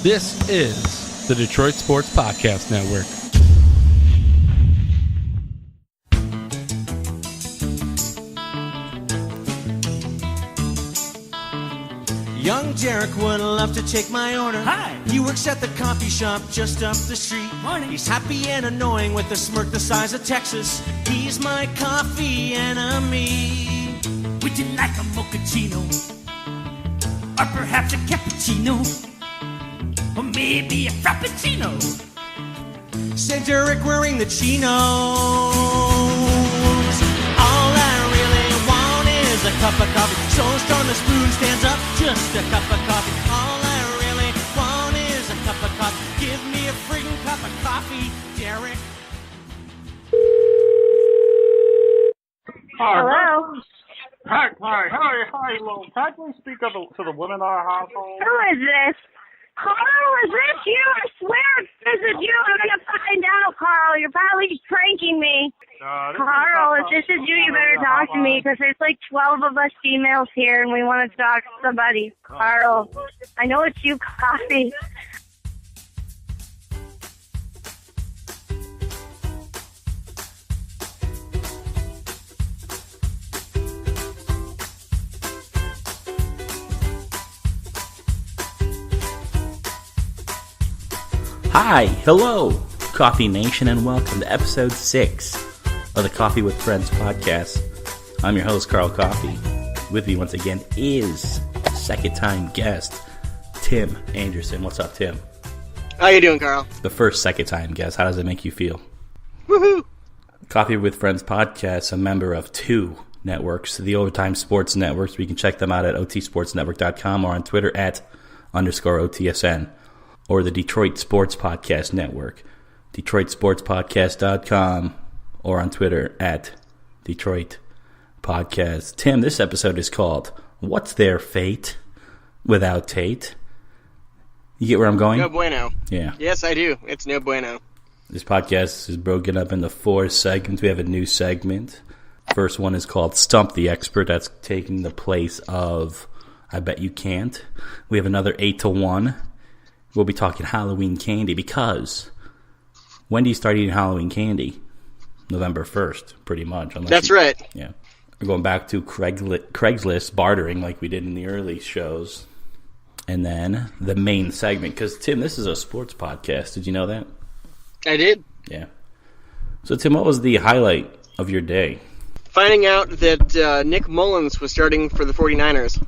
This is the Detroit Sports Podcast Network. Young Derek would love to take my order. Hi. He works at the coffee shop just up the street. Morning. He's happy and annoying with a smirk the size of Texas. He's my coffee enemy. Would you like a mochaccino? Or perhaps a cappuccino? Or maybe a frappuccino? Said Derek wearing the chinos. All I really want is a cup of coffee. So strong the spoon stands up, just a cup of coffee. All I really want is a cup of coffee. Give me a friggin' cup of coffee, Derek. Hello. Hi, Lil. Can I please speak to the women in our household? Who is this? Carl, is this you? I swear if this is you, I'm going to find out, Carl. You're probably pranking me. Carl, if this is you, you better talk to me because there's like 12 of us females here and we want to talk to somebody. Carl, I know it's you, Coffee. Hi, hello, Coffee Nation, and welcome to episode 6 of the Coffee with Friends podcast. I'm your host, Carl Coffee. With me once again is second-time guest, Tim Anderson. What's up, Tim? How you doing, Carl? The first second-time guest. How does it make you feel? Woohoo! Coffee with Friends podcast, a member of 2 networks, the Overtime Sports Networks. We can check them out at otsportsnetwork.com or on Twitter at _OTSN. Or the Detroit Sports Podcast Network, DetroitSportsPodcast.com, or on Twitter at Detroit Podcast. Tim, this episode is called What's Their Fate Without Tate? You get where I'm going? No bueno. Yeah. Yes, I do. It's no bueno. This podcast is broken up into 4 segments. We have a new segment. First one is called Stump the Expert. That's taking the place of I Bet You Can't. We have another 8 to 1. We'll be talking Halloween candy because when do you start eating Halloween candy? November 1st, pretty much. That's right. Yeah. We're going back to Craigslist bartering like we did in the early shows. And then the main segment, because, Tim, this is a sports podcast. Did you know that? I did. Yeah. So, Tim, what was the highlight of your day? Finding out that Nick Mullins was starting for the 49ers.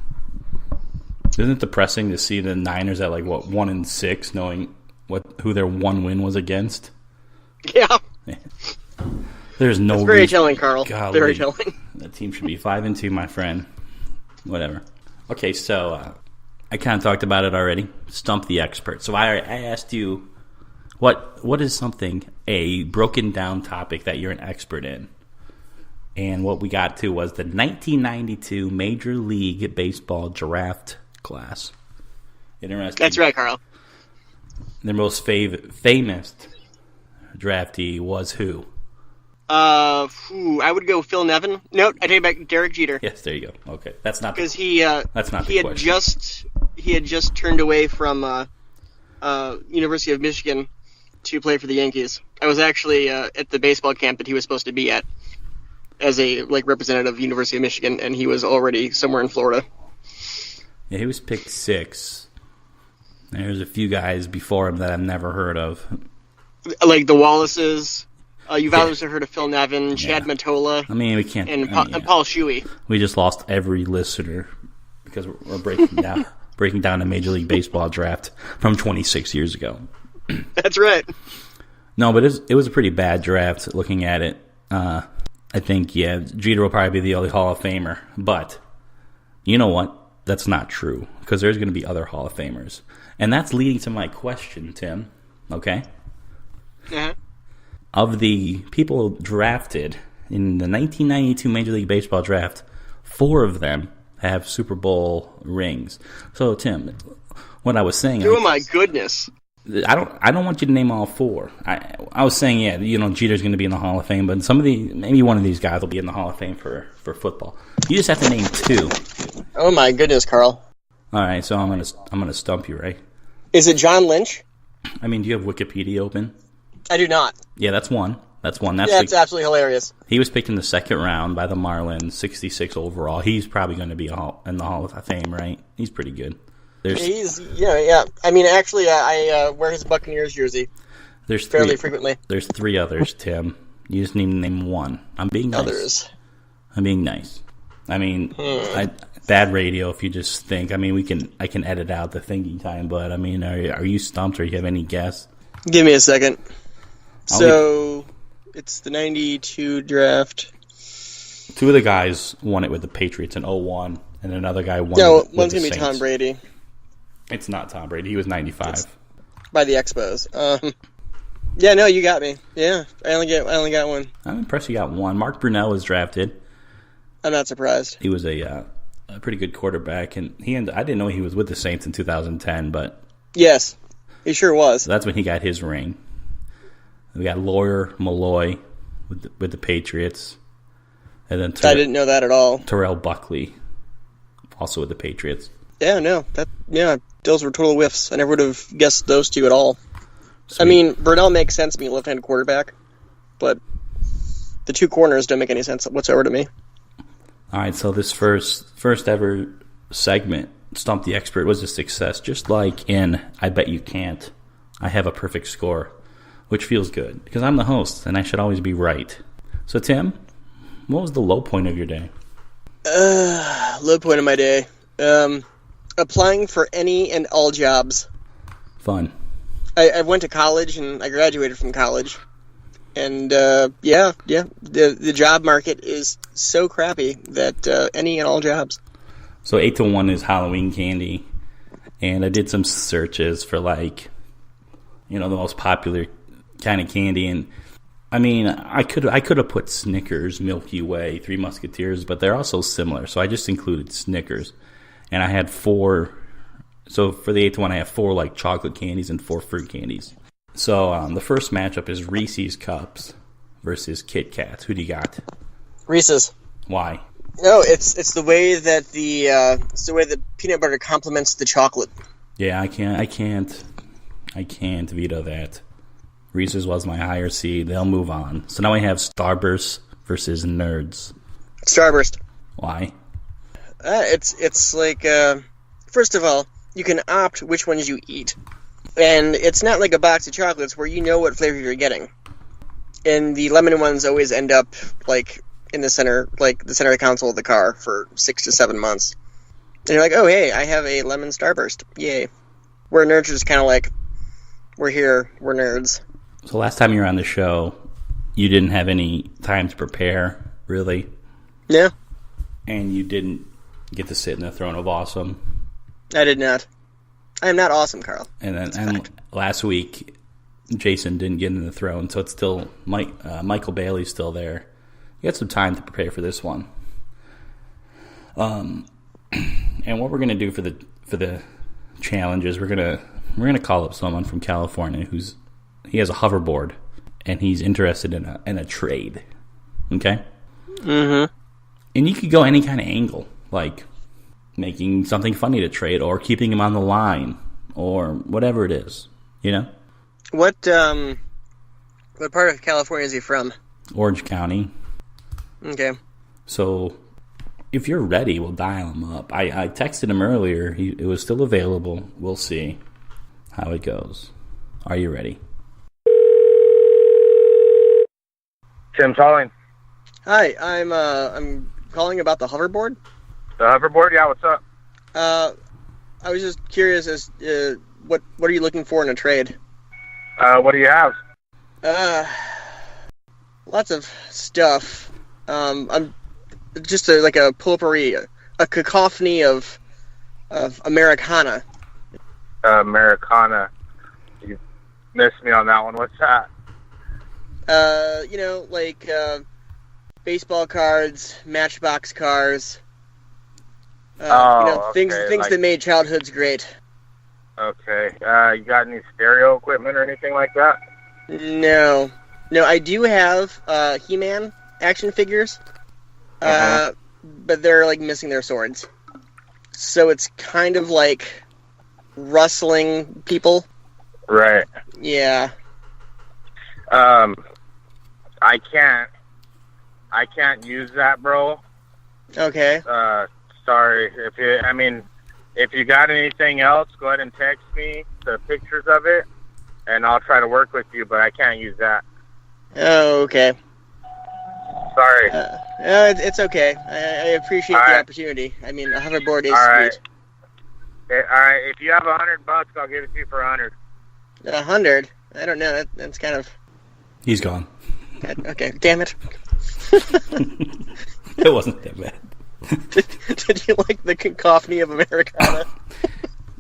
Isn't it depressing to see the Niners at 1-6, knowing who their one win was against? Yeah. There's no. It's very telling, Carl. Golly. Very telling. That team should be 5-2, my friend. Whatever. Okay, so I kind of talked about it already. Stump the expert. So I asked you, what is something, a broken down topic that you're an expert in? And what we got to was the 1992 Major League Baseball draft class. Interesting. That's right, Carl. Their most famous draftee was who? I would go Phil Nevin. No, I take it back. Derek Jeter. Yes, there you go. Okay, that's not because that's not the question. He had just turned away from University of Michigan to play for the Yankees. I was actually at the baseball camp that he was supposed to be at as a representative of University of Michigan, and he was already somewhere in Florida. Yeah, he was picked 6. There's a few guys before him that I've never heard of. Like the Wallaces. You've obviously heard of Phil Nevin, Chad Mottola. I mean, we can't. And Paul Shuey. We just lost every listener because we're breaking down a Major League Baseball draft from 26 years ago. That's right. No, but it was a pretty bad draft looking at it. I think, Jeter will probably be the only Hall of Famer. But you know what? That's not true because there's going to be other Hall of Famers. And that's leading to my question, Tim. Okay? Uh-huh. Of the people drafted in the 1992 Major League Baseball draft, 4 of them have Super Bowl rings. So, Tim, what I was saying... Oh, my goodness. I don't want you to name all 4. I was saying, Jeter's going to be in the Hall of Fame, but maybe one of these guys will be in the Hall of Fame for football. You just have to name 2. Oh my goodness, Carl. All right, so I'm gonna stump you, right? Is it John Lynch? I mean, do you have Wikipedia open? I do not. Yeah, that's one. That's absolutely hilarious. He was picked in the second round by the Marlins, 66 overall. He's probably going to be in the Hall of Fame, right? He's pretty good. Yeah. I mean, actually, I wear his Buccaneers jersey fairly frequently. There's 3 others, Tim. You just need to name one. I'm being nice. Others. I'm being nice. I mean, bad radio if you just think. I mean, I can edit out the thinking time, but I mean, are you stumped or do you have any guess? Give me a second. It's the 92 draft. 2 of the guys won it with the Patriots in 01, and another guy won with one's the going to be Saints. Tom Brady. It's not Tom Brady. He was 95. It's by the Expos. Yeah, no, you got me. Yeah, I only got one. I'm impressed you got one. Mark Brunell was drafted. I'm not surprised. He was a pretty good quarterback, and I didn't know he was with the Saints in 2010, but yes, he sure was. So that's when he got his ring. We got Lawyer Malloy with the Patriots, and then I didn't know that at all. Terrell Buckley, also with the Patriots. Yeah, no, those were total whiffs. I never would have guessed those 2 at all. Sweet. I mean, Brunell makes sense being a left-handed quarterback, but the 2 corners don't make any sense whatsoever to me. All right, so this first ever segment, Stump the Expert, was a success. Just like in I Bet You Can't, I have a perfect score, which feels good because I'm the host and I should always be right. So, Tim, what was the low point of your day? Low point of my day. Applying for any and all jobs. Fun. I went to college and I graduated from college. And, the job market is so crappy that any and all jobs. So 8 to 1 is Halloween candy. And I did some searches for, the most popular kind of candy. And, I mean, I could have put Snickers, Milky Way, Three Musketeers, but they're also similar. So I just included Snickers. And I had 4. So for the 8 to 1, I have 4, chocolate candies and 4 fruit candies. So the first matchup is Reese's Cups versus Kit Kats. Who do you got? Reese's. Why? No, it's the way that the peanut butter complements the chocolate. Yeah, I can't veto that. Reese's was my higher seed. They'll move on. So now we have Starburst versus Nerds. Starburst. Why? It's like first of all, you can opt which ones you eat. And it's not like a box of chocolates where you know what flavor you're getting. And the lemon ones always end up, in the center, of the console of the car for 6 to 7 months. And you're like, oh, hey, I have a lemon Starburst. Yay. Where Nerds are just kind of like, we're here, we're nerds. So last time you were on the show, you didn't have any time to prepare, really. Yeah. And you didn't get to sit in the throne of awesome. I did not. I am not awesome, Carl. And last week, Jason didn't get in the throne, so it's still Michael Bailey's still there. You got some time to prepare for this one. And what we're gonna do for the challenges, we're gonna call up someone from California he has a hoverboard and he's interested in a trade. Okay. Mm-hmm. And you could go any kind of angle, like making something funny to trade or keeping him on the line or whatever it is, What part of California is he from? Orange County. Okay. So if you're ready, we'll dial him up. I texted him earlier. It was still available. We'll see how it goes. Are you ready? Tim calling. Hi, I'm calling about the hoverboard. The hoverboard? Yeah, what's up? I was just curious as what are you looking for in a trade? What do you have? Lots of stuff. I'm just a potpourri, a cacophony of Americana. Americana. You missed me on that one. What's that? Baseball cards, Matchbox cars. Things that made childhoods great. Okay. You got any stereo equipment or anything like that? No, I do have He-Man action figures, but they're missing their swords. So it's kind of like rustling people. Right. Yeah. I can't use that, bro. Okay. Sorry. If you got anything else, go ahead and text me the pictures of it, and I'll try to work with you, but I can't use that. Oh, okay. Sorry. It's okay. I appreciate the opportunity. I mean, a hoverboard is All sweet. right. If you have $100, I'll give it to you for 100. 100? I don't know. That's kind of... He's gone. Okay, damn it. It wasn't that bad. Did you like the cacophony of Americana?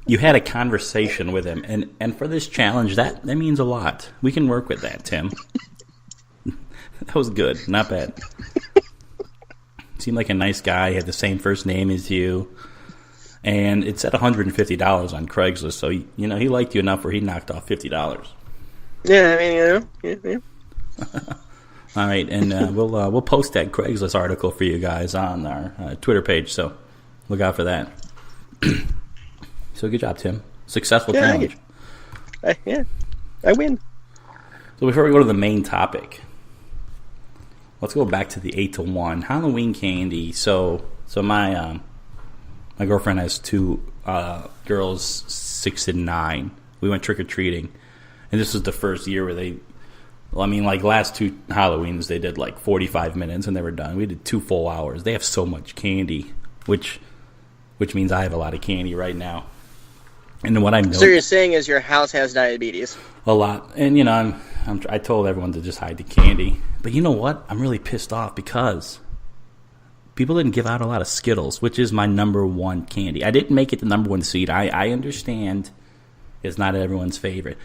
You had a conversation with him, and for this challenge, that means a lot. We can work with that, Tim. That was good. Not bad. Seemed like a nice guy. He had the same first name as you. And it said $150 on Craigslist, so he liked you enough where he knocked off $50. Yeah, I mean, yeah. All right, and we'll post that Craigslist article for you guys on our Twitter page, so look out for that. So good job, Tim. Successful challenge. I win. So before we go to the main topic, let's go back to the 8-1 Halloween candy. So my girlfriend has two girls, 6 and 9. We went trick or treating, and this was the first year where last two Halloweens they did like 45 minutes and they were done. We did 2 full hours. They have so much candy, which means I have a lot of candy right now. And what I'm so you're saying is your house has diabetes? A lot, and I told everyone to just hide the candy. But you know what? I'm really pissed off because people didn't give out a lot of Skittles, which is my number one candy. I didn't make it the number one seed. I understand it's not everyone's favorite,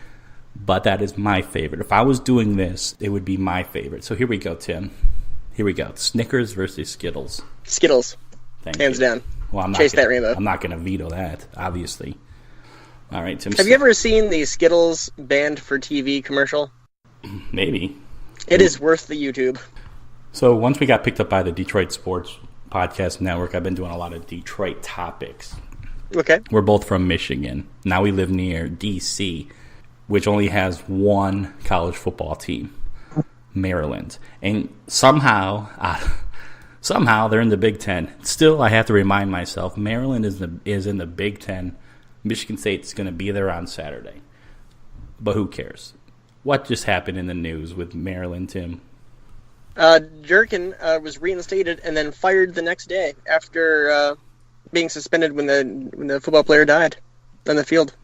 but that is my favorite. If I was doing this, it would be my favorite. So here we go, Tim. Here we go. Snickers versus Skittles. Skittles. Hands down. Well, Chase that rainbow. I'm not going to veto that, obviously. All right, Tim. Have you ever seen the Skittles banned for TV commercial? Maybe. It is worth the YouTube. So once we got picked up by the Detroit Sports Podcast Network, I've been doing a lot of Detroit topics. Okay. We're both from Michigan. Now we live near D.C., which only has one college football team, Maryland. And somehow they're in the Big Ten. Still, I have to remind myself, Maryland is in the Big Ten. Michigan State's going to be there on Saturday. But who cares? What just happened in the news with Maryland, Tim? Durkin was reinstated and then fired the next day after being suspended when the football player died on the field.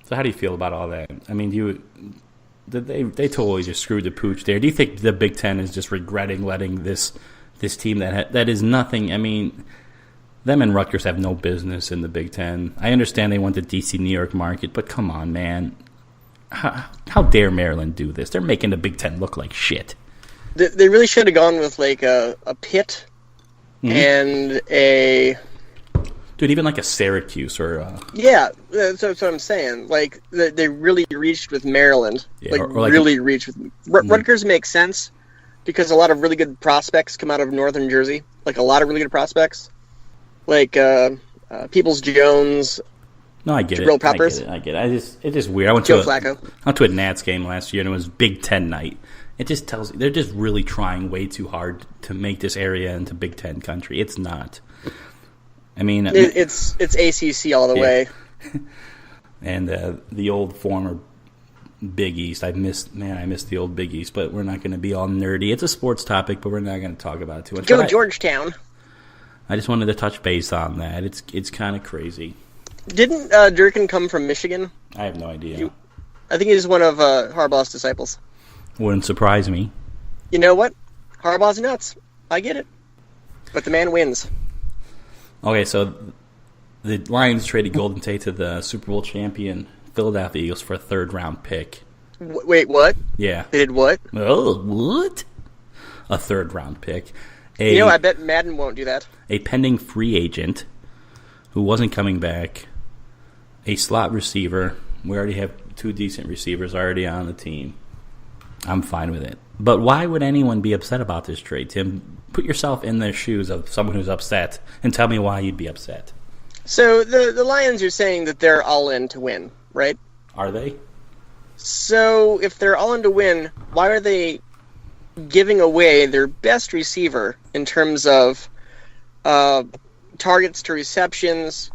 So how do you feel about all that? I mean, they totally just screwed the pooch there. Do you think the Big Ten is just regretting letting this team that is nothing? I mean, them and Rutgers have no business in the Big Ten. I understand they want the D.C. New York market, but come on, man. How dare Maryland do this? They're making the Big Ten look like shit. They really should have gone with like a Pitt and a... Dude, even like a Syracuse or... Yeah, that's what I'm saying. Like, they really reached with Maryland. Yeah, or really reached with... Rutgers makes sense because a lot of really good prospects come out of northern Jersey. Like, a lot of really good prospects. Like, Peoples-Jones... No, I get Jabril it. Peppers. I get it. It's just weird. I went to a Nats game last year, and it was Big Ten night. It just tells you they're just really trying way too hard to make this area into Big Ten country. It's not. I mean, it's ACC all the way. And the old former Big East. I miss the old Big East. But we're not going to be all nerdy. It's a sports topic, but we're not going to talk about it too much. Go Georgetown. I just wanted to touch base on that. It's kind of crazy. Didn't Durkin come from Michigan? I have no idea. I think he's one of Harbaugh's disciples. Wouldn't surprise me. You know what? Harbaugh's nuts. I get it. But the man wins. Okay, so the Lions traded Golden Tate to the Super Bowl champion Philadelphia Eagles for a third-round pick. Wait, what? Yeah. They did what? Oh, what? A third-round pick. I bet Madden won't do that. A pending free agent who wasn't coming back. A slot receiver. We already have 2 decent receivers already on the team. I'm fine with it. But why would anyone be upset about this trade, Tim? Put yourself in the shoes of someone who's upset and tell me why you'd be upset. So the Lions are saying that they're all in to win, right? Are they? So if they're all in to win, why are they giving away their best receiver in terms of targets to receptions?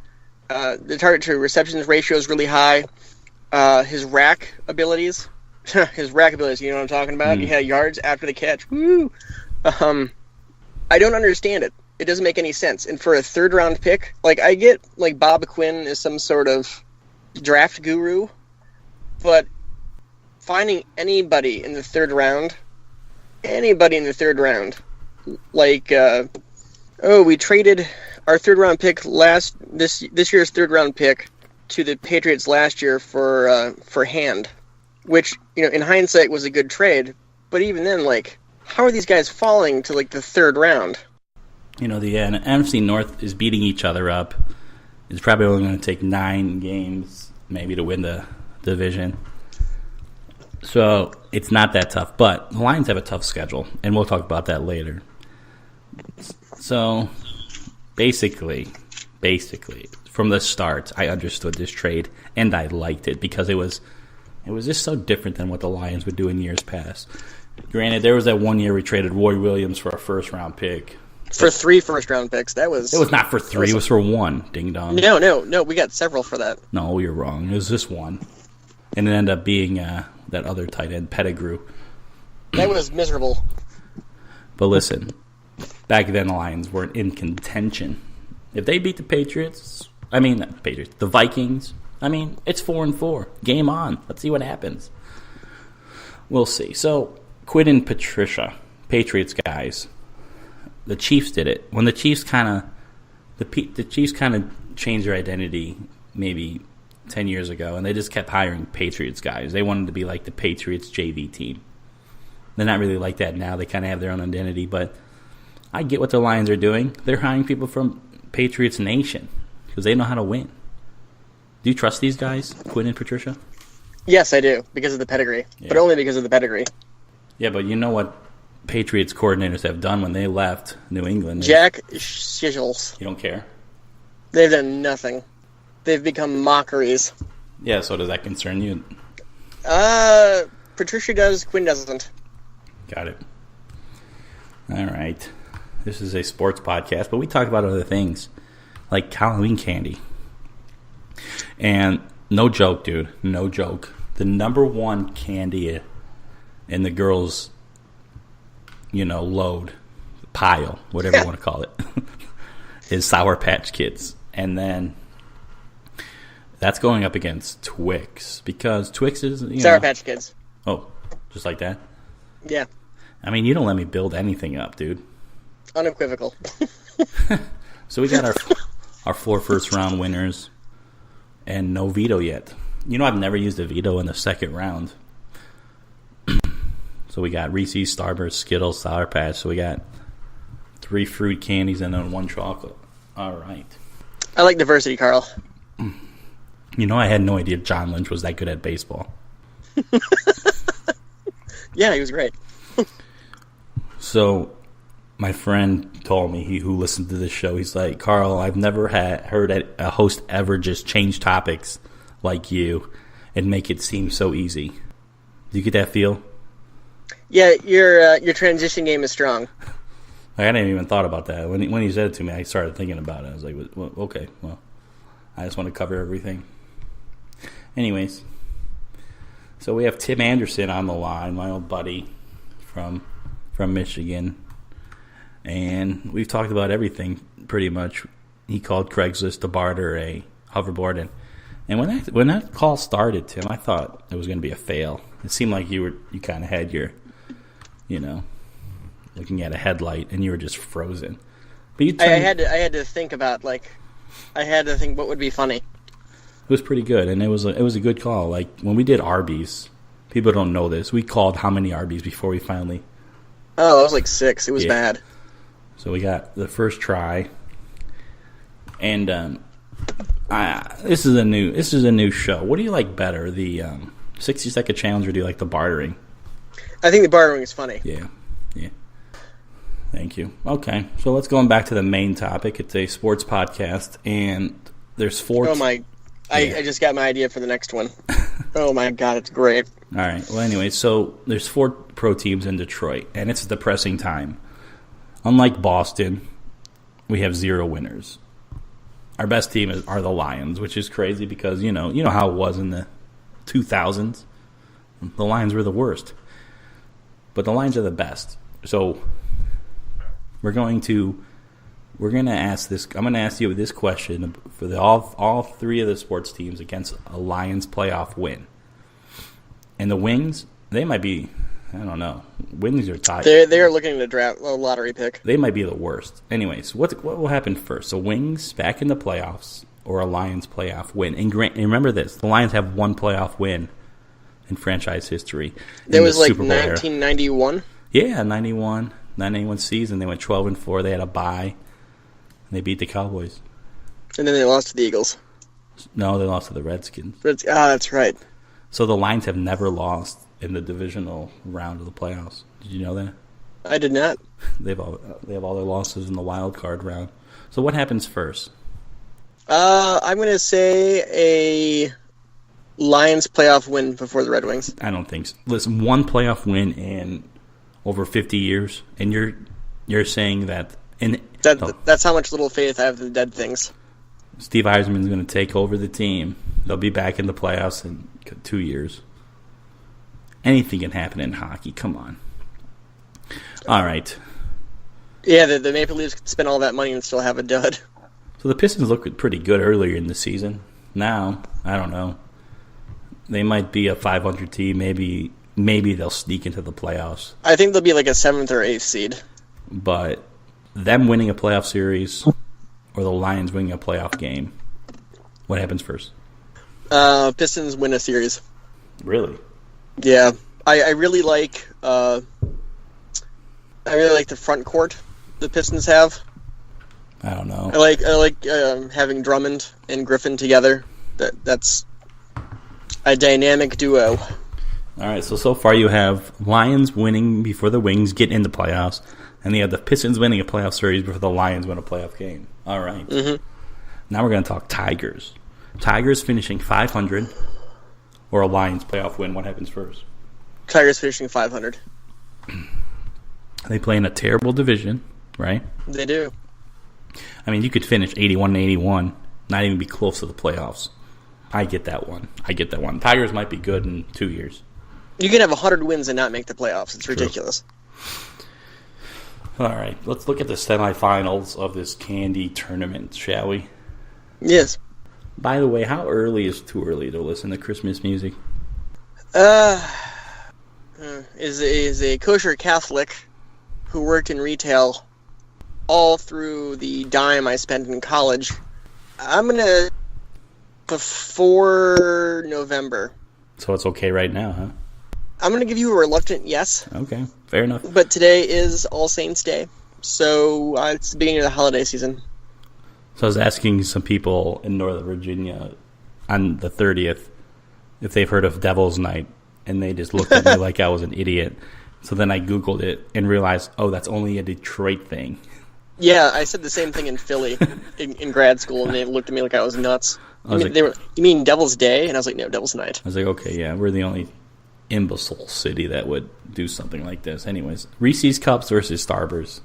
The target to receptions ratio is really high. His rack abilities, you know what I'm talking about? Yeah, yards after the catch. Woo! I don't understand it. It doesn't make any sense. And for a third-round pick, like, I get, like, Bob Quinn is some sort of draft guru, but finding anybody in the third round, like, we traded our third-round pick this year's third-round pick to the Patriots last year for Hand, which, you know, in hindsight was a good trade, but even then, like, how are these guys falling to, like, the third round? You know, the NFC North is beating each other up. It's probably only going to take 9 games maybe to win the division. So it's not that tough. But the Lions have a tough schedule, and we'll talk about that later. So basically, from the start, I understood this trade, and I liked it because it was just so different than what the Lions would do in years past. Granted, there was that 1 year we traded Roy Williams for a first-round pick. For 3 first-round picks, it was not for 3. It was for 1. Ding dong. No. We got several for that. No, you're wrong. It was just 1, and it ended up being that other tight end, Pettigrew. That was miserable. But listen, back then the Lions weren't in contention. If they beat the the Vikings. It's 4-4. Game on. Let's see what happens. We'll see. So Quinn and Patricia, Patriots guys. The Chiefs did it. When the Chiefs kind of changed their identity maybe 10 years ago, and they just kept hiring Patriots guys. They wanted to be like the Patriots JV team. They're not really like that now. They kind of have their own identity, but I get what the Lions are doing. They're hiring people from Patriots Nation because they know how to win. Do you trust these guys, Quinn and Patricia? Yes, I do, because of the pedigree, but only because of the pedigree. Yeah, but you know what Patriots coordinators have done when they left New England? Jack Shizzles. You don't care? They've done nothing. They've become mockeries. Yeah, so does that concern you? Patricia does, Quinn doesn't. Got it. All right. This is a sports podcast, but we talk about other things, like Halloween candy. And no joke, dude, no joke. The number one candy in the girls' load, pile, whatever you want to call it, is Sour Patch Kids. And then that's going up against Twix, because Twix is, Sour Patch Kids. Oh, just like that? Yeah. You don't let me build anything up, dude. Unequivocal. So we got our 4 first-round winners, and no veto yet. I've never used a veto in the second round. So we got Reese's, Starburst, Skittles, Sour Patch. So we got 3 fruit candies and then 1 chocolate. All right. I like diversity, Carl. I had no idea John Lynch was that good at baseball. Yeah, he was great. So my friend told me, who listened to this show, he's like, Carl, I've never heard a host ever just change topics like you and make it seem so easy. Do you get that feel? Yeah, your transition game is strong. I hadn't even thought about that. When he said it to me, I started thinking about it. I was like, well, okay, well, I just want to cover everything. Anyways, so we have Tim Anderson on the line, my old buddy from Michigan. And we've talked about everything pretty much. He called Craigslist to barter a hoverboard. And when that call started, Tim, I thought it was going to be a fail. It seemed like you kind of had your, looking at a headlight, and you were just frozen. But I had to think about, I had to think what would be funny. It was pretty good, and it was a good call. Like, when we did Arby's, people don't know this. We called how many Arby's before we finally... Oh, it was like 6. It was bad. So we got the first try, and this is a new show. What do you like better, the 60-second challenge, or do you like the bartering? I think the bartering is funny. Yeah. Thank you. Okay, so let's go back to the main topic. It's a sports podcast, and there's 4. Oh my! I just got my idea for the next one. Oh my God, it's great. All right. Well, anyway, so there's 4 pro teams in Detroit, and it's a depressing time. Unlike Boston, we have 0 winners. Our best team are the Lions, which is crazy because you know how it was in the 2000s. The Lions were the worst, but the Lions are the best. So we're going to ask this. I'm going to ask you this question for all 3 of the sports teams against a Lions playoff win. And the Wings, they might be, I don't know. Wings are tied. They are looking to draft a lottery pick. They might be the worst. Anyways, what will happen first? So Wings back in the playoffs or a Lions playoff win? And remember this: the Lions have 1 playoff win in franchise history. That was like 1991. Yeah, 91 season. They went 12-4. They had a bye. And they beat the Cowboys. And then they lost to the Eagles. No, they lost to the Redskins. That's right. So the Lions have never lost in the divisional round of the playoffs. Did you know that? I did not. They have all their losses in the wild card round. So what happens first? I'm going to say a Lions playoff win before the Red Wings. I don't think so. Listen, 1 playoff win in over 50 years, and you're saying that. That's how much little faith I have in the dead things. Steve Eisman's going to take over the team. They'll be back in the playoffs in 2 years. Anything can happen in hockey. Come on. All right. Yeah, the Maple Leafs could spend all that money and still have a dud. So the Pistons looked pretty good earlier in the season. Now, I don't know. They might be a 500 team. Maybe they'll sneak into the playoffs. I think they'll be like a 7th or 8th seed. But them winning a playoff series or the Lions winning a playoff game, what happens first? Pistons win a series. Really? Yeah. I really like the front court the Pistons have. I don't know. I like having Drummond and Griffin together. That's a dynamic duo. All right, so far you have Lions winning before the Wings get in the playoffs, and you have the Pistons winning a playoff series before the Lions win a playoff game. All right. Mm-hmm. Now we're going to talk Tigers. Tigers finishing 500 or a Lions playoff win. What happens first? Tigers finishing 500. They play in a terrible division, right? They do. I mean, you could finish 81-81, not even be close to the playoffs. I get that one. Tigers might be good in 2 years. You can have 100 wins and not make the playoffs. It's ridiculous. All right, let's look at the semifinals of this candy tournament, shall we? Yes. By the way, how early is too early to listen to Christmas music? Is a kosher Catholic who worked in retail all through the dime I spent in college. I'm going to before November. So it's okay right now, huh? I'm going to give you a reluctant yes. Okay, fair enough. But today is All Saints' Day, so it's the beginning of the holiday season. So I was asking some people in Northern Virginia on the 30th if they've heard of Devil's Night, and they just looked at me like I was an idiot. So then I Googled it and realized, oh, that's only a Detroit thing. Yeah, I said the same thing in Philly in grad school, and they looked at me like I was nuts. You mean Devil's Day? And I was like, no, Devil's Night. I was like, okay, yeah, we're the only imbecile city that would do something like this. Anyways, Reese's Cups versus Starburst.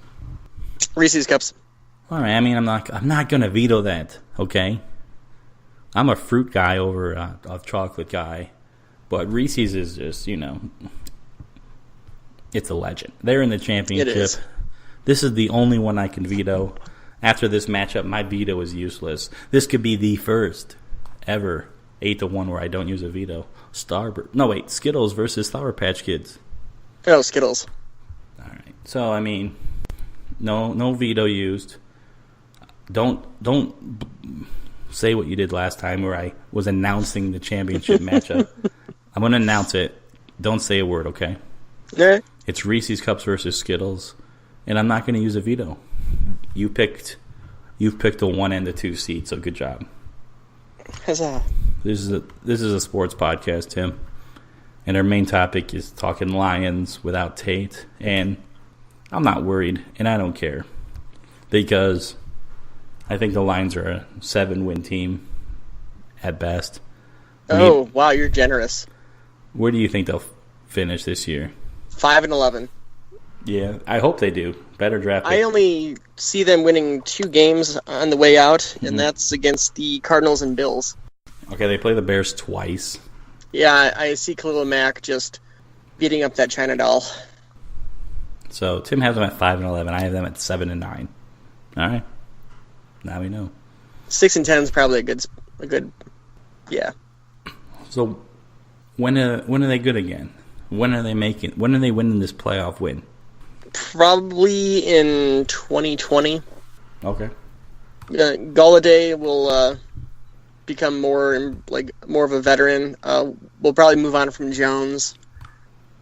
Reese's Cups. All right, I mean, I'm not gonna veto that. Okay, I'm a fruit guy over a chocolate guy, but Reese's is just, it's a legend. They're in the championship. It is. This is the only one I can veto. After this matchup, my veto is useless. This could be the first ever 8-1 where I don't use a veto. Skittles versus Sour Patch Kids. Oh, Skittles. All right. So I mean, no veto used. Don't say what you did last time where I was announcing the championship matchup. I'm going to announce it. Don't say a word, okay? Yeah. It's Reese's Cups versus Skittles, and I'm not going to use a veto. You've picked a 1 and a 2 seed, so good job. Huzzah. This is a sports podcast, Tim, and our main topic is talking Lions without Tate, and I'm not worried, and I don't care, because I think the Lions are a 7-win team at best. Oh, wow, you're generous. Where do you think they'll finish this year? 5-11. Yeah, I hope they do. Better draft pick. I only see them winning 2 games on the way out, and that's against the Cardinals and Bills. Okay, they play the Bears twice. Yeah, I see Khalil Mack just beating up that China doll. So Tim has them at 5-11. I have them at 7-9. All right. Now we know. 6-10 is probably a good. Yeah. So when are they good again? When are they winning this playoff win? Probably in 2020. Okay. Golladay will become more of a veteran. We'll probably move on from Jones.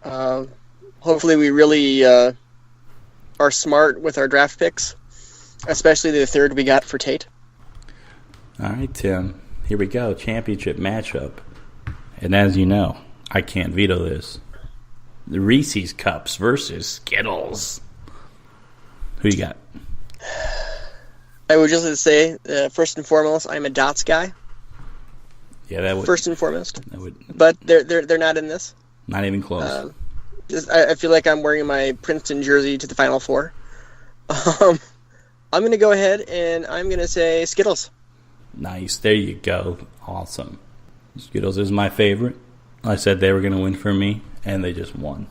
Hopefully, we really are smart with our draft picks, especially the third we got for Tate. All right, Tim. Here we go. Championship matchup. And as you know, I can't veto this. The Reese's Cups versus Skittles. Who you got? I would just like to say, first and foremost, I'm a Dots guy. Yeah, that would. First and foremost. That would. But they're not in this. Not even close. I feel like I'm wearing my Princeton jersey to the Final Four. I'm going to go ahead and I'm going to say Skittles. Nice. There you go. Awesome. Skittles is my favorite. I said they were going to win for me, and they just won.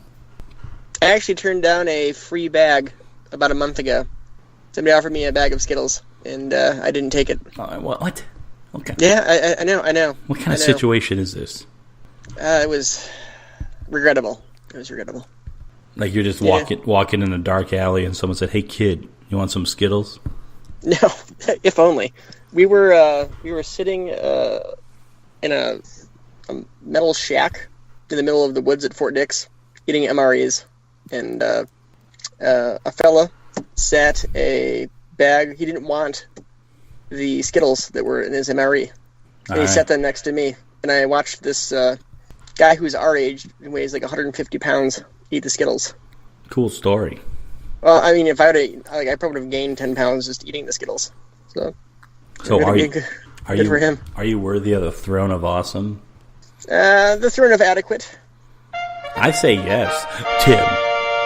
I actually turned down a free bag about a month ago. Somebody offered me a bag of Skittles, and I didn't take it. What? Okay. Yeah, I know. What kind of situation is this? It was regrettable. Like you're just walking in a dark alley, and someone said, "Hey, kid, you want some Skittles?" No, if only. We were sitting in a metal shack in the middle of the woods at Fort Dix, eating MREs, and a fella sat a bag. He didn't want the Skittles that were in his MRE, and he sat them next to me. And I watched this guy who's our age, and weighs like 150 pounds, eat the Skittles. Cool story. Well, I mean, if I I probably would have gained 10 pounds just eating the Skittles. So are you good for him? Are you worthy of the throne of awesome? The throne of adequate. I say yes. Tim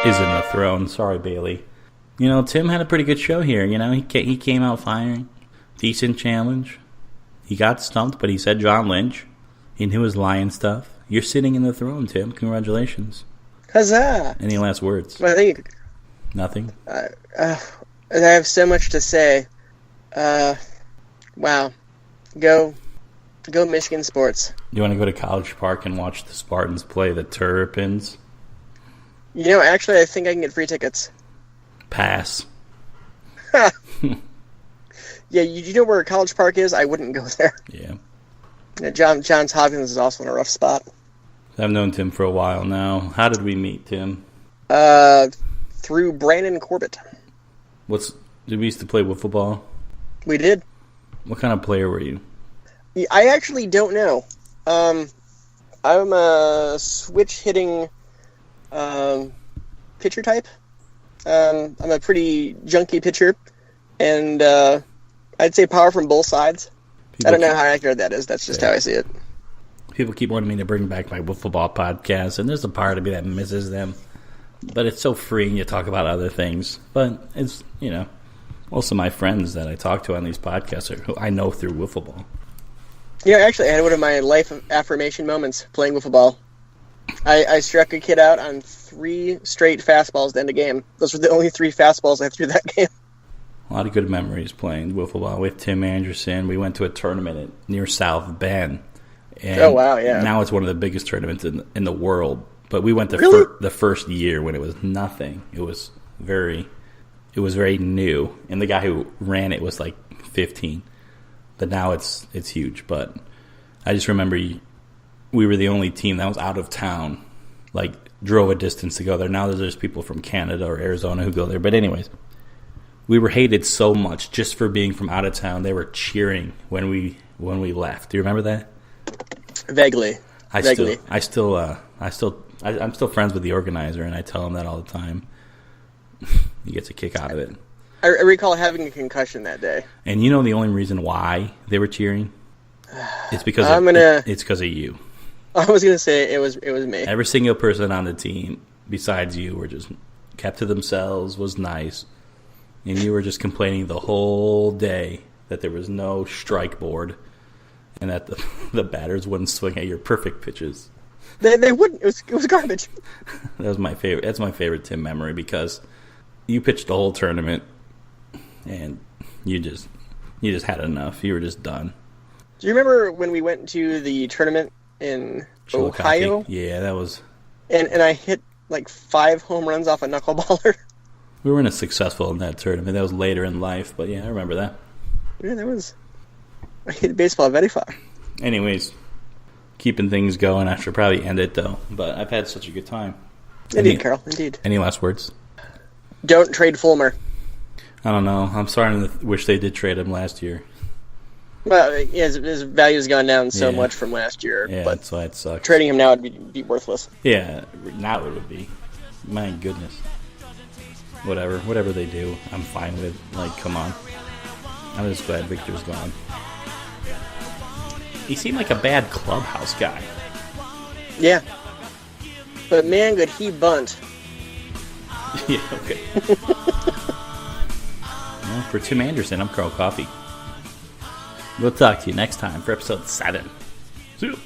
is in the throne. Sorry, Bailey. You know, Tim had a pretty good show here. You know, he came out firing. Decent challenge. He got stumped, but he said John Lynch. He knew his lion stuff. You're sitting in the throne, Tim. Congratulations. Huzzah! Any last words? Well, I think Nothing? I have so much to say. Wow. Go Michigan sports. You want to go to College Park and watch the Spartans play the Terrapins? You know, actually, I think I can get free tickets. Pass. Yeah, you know where College Park is? I wouldn't go there. Yeah. Johns Hopkins is also in a rough spot. I've known Tim for a while now. How did we meet, Tim? Through Brandon Corbett. Did we used to play wiffle ball? We did. What kind of player were you? I actually don't know. I'm a switch-hitting pitcher type. I'm a pretty junky pitcher, and I'd say power from both sides. I don't know how accurate that is. That's just how I see it. People keep wanting me to bring back my wiffle ball podcast, and there's a part of me that misses them. But it's so free, and you talk about other things. But it's, you know, most of my friends that I talk to on these podcasts are who I know through wiffle ball. You know, actually, I had one of my life affirmation moments playing wiffle ball. I struck a kid out on 3 straight fastballs to end a game. Those were the only 3 fastballs I threw that game. A lot of good memories playing wiffle ball with Tim Anderson. We went to a tournament near South Bend. And oh, wow, yeah. Now it's one of the biggest tournaments in the world. But we went the first year when it was nothing. It was very new. And the guy who ran it was like 15. But now it's huge. But I just remember we were the only team that was out of town, like drove a distance to go there. Now there's people from Canada or Arizona who go there. But anyways, we were hated so much just for being from out of town. They were cheering when we left. Do you remember that? Vaguely. I'm still friends with the organizer, and I tell him that all the time. He gets a kick out of it. I recall having a concussion that day. And you know the only reason why they were cheering? It's because it's because of you. I was gonna say it was me. Every single person on the team besides you were just kept to themselves, was nice, and you were just complaining the whole day that there was no strike board and that the batters wouldn't swing at your perfect pitches. They wouldn't. It was garbage. That's my favorite Tim memory because you pitched the whole tournament and you just had enough. You were just done. Do you remember when we went to the tournament in Ohio? Yeah, that was. And I hit like 5 home runs off a knuckleballer. We weren't as successful in that tournament. That was later in life, but yeah, I remember that. Yeah, that was. I hit baseball very far. Anyways, keeping things going. I should probably end it though, but I've had such a good time. Indeed, Carl. Indeed. Any last words? Don't trade Fulmer. I don't know. I'm starting to wish they did trade him last year. Well, his value's gone down so much from last year. Yeah, but that's why it sucks. Trading him now would be worthless. Yeah, now it would be. My goodness. Whatever they do, I'm fine with. Like, come on. I'm just glad Victor's gone. He seemed like a bad clubhouse guy. Yeah. But man, could he bunt. Yeah, okay. Well, for Tim Anderson, I'm Carl Coffey. We'll talk to you next time for episode 7. See you.